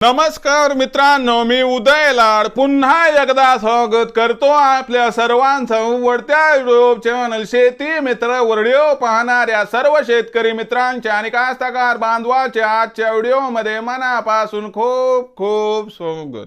नमस्कार मित्रांनो, मी उदय लाड पुन्हा एकदा स्वागत करतो आपल्या सर्वांचं वडत्या युट्यूब चॅनल शेती मित्र व्हिडिओ पाहणाऱ्या सर्व शेतकरी मित्रांच्या आणि कास्तकार बांधवाच्या आजच्या व्हिडिओमध्ये मनापासून खूप खूप स्वागत।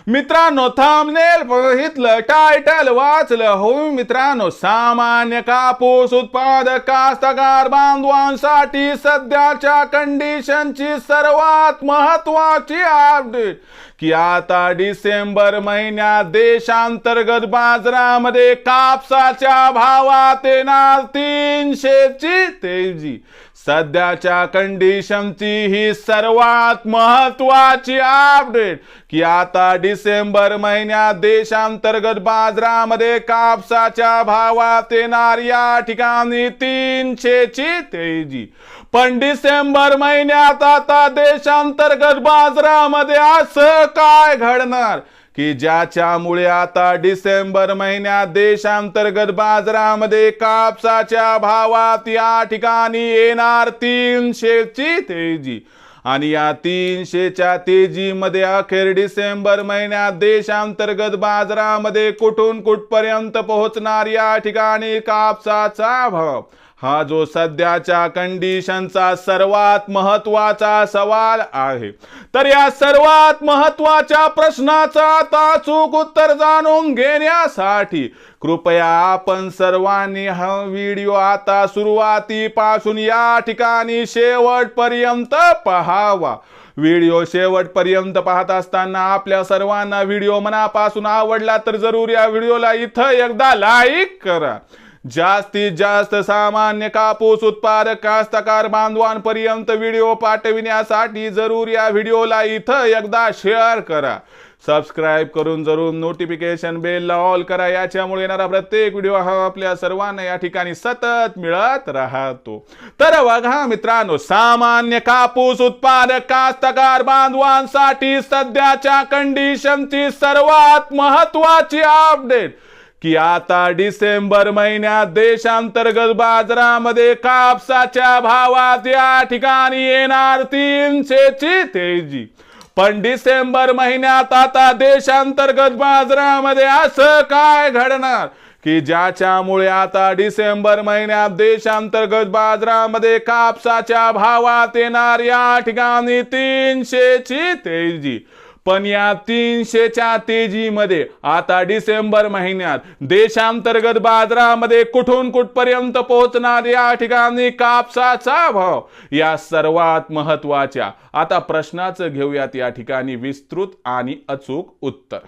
मित्रांनो, थंबनेल बघितलं, टायटल वाचलं हो मित्रांनो, सामान्य कापूस उत्पादक कास्तकार बांधवांसाठी सध्याच्या कंडिशनची सर्वात महत्त्वाची अपडेट की आता डिसेंबर महिन्यात देशांतर्गत बाजारामध्ये कापसाच्या भावात येणार 300ची तेजी। सध्याच्या कंडिशनची ही सर्वात महत्त्वाची अपडेट की आता डिसेंबर महिन्यात देशांतर्गत बाजारामध्ये कापसाच्या भावात येणार या ठिकाणी 300ची तेजी। पण डिसेंबर महिन्यात आता देशांतर्गत बाजारामध्ये असं काय घडणार की ज्याच्यामुळे आता डिसेंबर महिन्यात देशांतर्गत बाजारामध्ये कापसाच्या भावात या ठिकाणी येणार 300ची तेजी। आणि या 300च्या तेजीमध्ये अखेर डिसेंबर महिन्यात देशांतर्गत बाजारामध्ये कुठून कुठपर्यंत पोहोचणार या ठिकाणी कापसाचा भाव, हा जो सध्याच्या कंडिशनचा सर्वात महत्त्वाचा सवाल आहे। तर या सर्वात महत्त्वाच्या प्रश्नाचं आता अचूक उत्तर जाणून घेण्यासाठी कृपया आपण सर्वांनी हा व्हिडिओ आता सुरुवातीपासून या ठिकाणी शेवटपर्यंत पाहावा। व्हिडिओ शेवटपर्यंत पाहत असताना आपल्या सर्वांना व्हिडिओ मनापासून आवडला तर जरूर या व्हिडिओला इथं एकदा लाईक करा। जास्तीत जास्त सामान्य कापूस उत्पादक कास्तकार बांधवांपर्यंत व्हिडिओ पाठविण्यासाठी जरूर या व्हिडिओला इथं एकदा शेअर करा। सबस्क्राइब करून जरूर नोटिफिकेशन बेल ऑल करा, याच्यामुळे येणारा प्रत्येक व्हिडिओ हा आपल्या सर्वांना या ठिकाणी सतत मिळत राहतो। तर बघा मित्रांनो, सामान्य कापूस उत्पादक कास्तकार बांधवांसाठी सध्याच्या कंडिशनची सर्वात महत्त्वाची अपडेट की आता डिसेंबर महिन्यात देशांतर्गत बाजारामध्ये कापसाच्या भावात या ठिकाणी येणार 300ची तेजी। पण डिसेंबर महिन्यात आता देशांतर्गत बाजारामध्ये असं काय घडणार की ज्याच्यामुळे आता डिसेंबर महिन्यात देशांतर्गत बाजारामध्ये कापसाच्या भावात येणार या ठिकाणी 300ची तेजी। पण या 300च्या तेजीमध्ये आता डिसेंबर महिन्यात देशांतर्गत बाजारामध्ये कुठून कुठपर्यंत पोहोचणार या ठिकाणी कापसाचा भाव, या सर्वात महत्त्वाच्या आता प्रश्नाचं घेऊयात या ठिकाणी विस्तृत आणि अचूक उत्तर।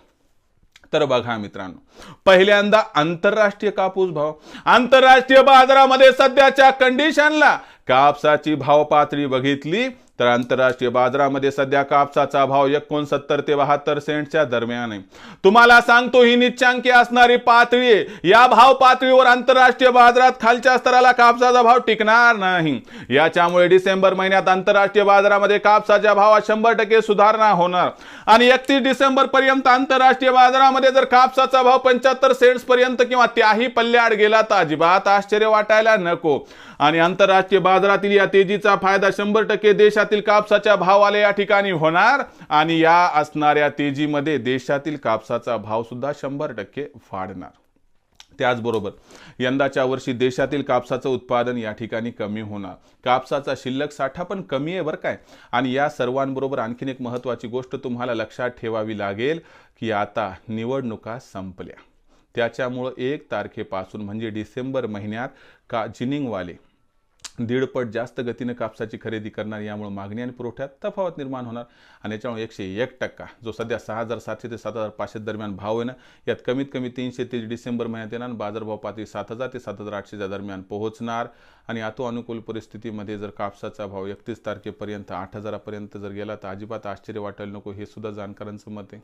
तर बघा मित्रांनो, पहिल्यांदा आंतरराष्ट्रीय कापूस भाव। आंतरराष्ट्रीय बाजारामध्ये सध्याच्या कंडिशनला कापसाची भाव पातळी बघितली तर आंतरराष्ट्रीय बाजारामध्ये सध्या कापसाचा भाव 69 ते 72 सेंटच्या दरम्यान आहे। तुम्हाला सांगतो ही निच्चांकी असणारी पातळी आहे। या भाव पातळीवर आंतरराष्ट्रीय बाजारात खालच्या स्तराला कापसाचा भाव टिकणार नाही। याच्यामुळे डिसेंबर महिन्यात आंतरराष्ट्रीय बाजारामध्ये कापसाच्या भावात 100% सुधारणा होणार आणि 31 डिसेंबर पर्यंत आंतरराष्ट्रीय बाजारामध्ये जर कापसाचा भाव 75 सेंट्स पर्यंत किंवा त्याही पल्ल्याआड गेला तर अजिबात आश्चर्य वाटायला नको। आणि आंतरराष्ट्रीय बाजारातील या तेजीचा फायदा 100% देशातील कापसाच्या भावाला या ठिकाणी होणार आणि या असणाऱ्या तेजीमध्ये देशातील कापसाचा भाव सुद्धा 100% वाढणार। त्याचबरोबर यंदाच्या वर्षी देशातील कापसाचं उत्पादन या ठिकाणी कमी होणार, कापसाचा शिल्लक साठा पण कमी आहे बरं काय। आणि या सर्वांबरोबर आणखीन एक महत्त्वाची गोष्ट तुम्हाला लक्षात ठेवावी लागेल की आता निवडणुका संपल्या, त्याच्यामुळे 1 तारखेपासून म्हणजे डिसेंबर महिन्यात जिनिंगवाले 1.5 पट जास्त गतीने कापसाची खरेदी करणार, यामुळे मागणी आणि पुरवठ्यात तफावत निर्माण होणार आणि याच्यामुळे 101% जो सध्या 6700 ते 7500 दरम्यान भाव आहे ना, यात कमीत कमी 300 ते डिसेंबर महिन्यात येणार, बाजारभाव पातळी 7000 ते 7800 दरम्यान पोहोचणार। आणि आता अनुकूल परिस्थितीमध्ये जर कापसाचा भाव 31 तारखेपर्यंत 8000 पर्यंत जर गेला तर अजिबात आश्चर्य वाटायला नको, हे सुद्धा जाणकारांचं मत आहे।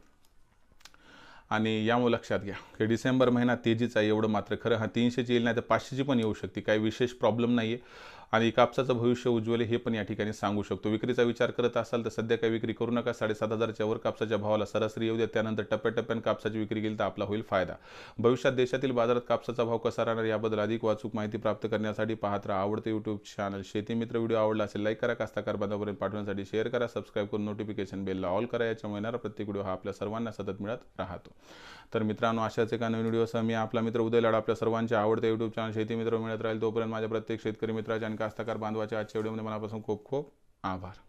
आणि यामुळे लक्षात घ्या की डिसेंबर महिना तेजीचा एवढं मात्र खरं, हा 300ची येईल नाही तर 500ची पण येऊ शकते, काही विशेष प्रॉब्लेम नाही आहे। आणि कापसाचं भविष्य उज्ज्वल हे पण या ठिकाणी सांगू शकतो. विक्रीचा विचार करत असाल तर सध्या काही विक्री करू नका. 7,500च्या वर कापसाच्या भावाला सरासरी येऊ द्या, त्यानंतर टप्प्याटप्प्याने कापसाची विक्री केली तर आपला होईल फायदा. भविष्यात देशातील बाजारात कापसाचा भाव कसा राहणार याबद्दल अधिक वाचूक माहिती प्राप्त करण्यासाठी पाहत राहा आवडते यूट्यूब चॅनल शेती मित्र. व्हिडिओ आवडला असेल लाईक करा, कास्तकार बांधवांपर्यंत पाठवण्यासाठी शेअर करा, सबस्क्राईब करून नोटिफिकेशन बेलला ऑल करा. याच्यामुळे येणारा प्रत्येक व्हिडिओ हा आपल्या सर्वांना सतत मिळत राहतो. तर मित्रांनो, अशाच एका नवीन व्हिडिओसह मी आपला मित्र उदय लाड आपल्या सर्वांच्या आवडते यूट्यूब चॅनल शेती मित्र मिळत राहील. तोपर्यंत माझ्या प्रत्येक शेतकरी मित्राच्या आणि कास्तकार बांधवाच्या आजच्या व्हिडिओमध्ये मनापासून खूप खूप आभार.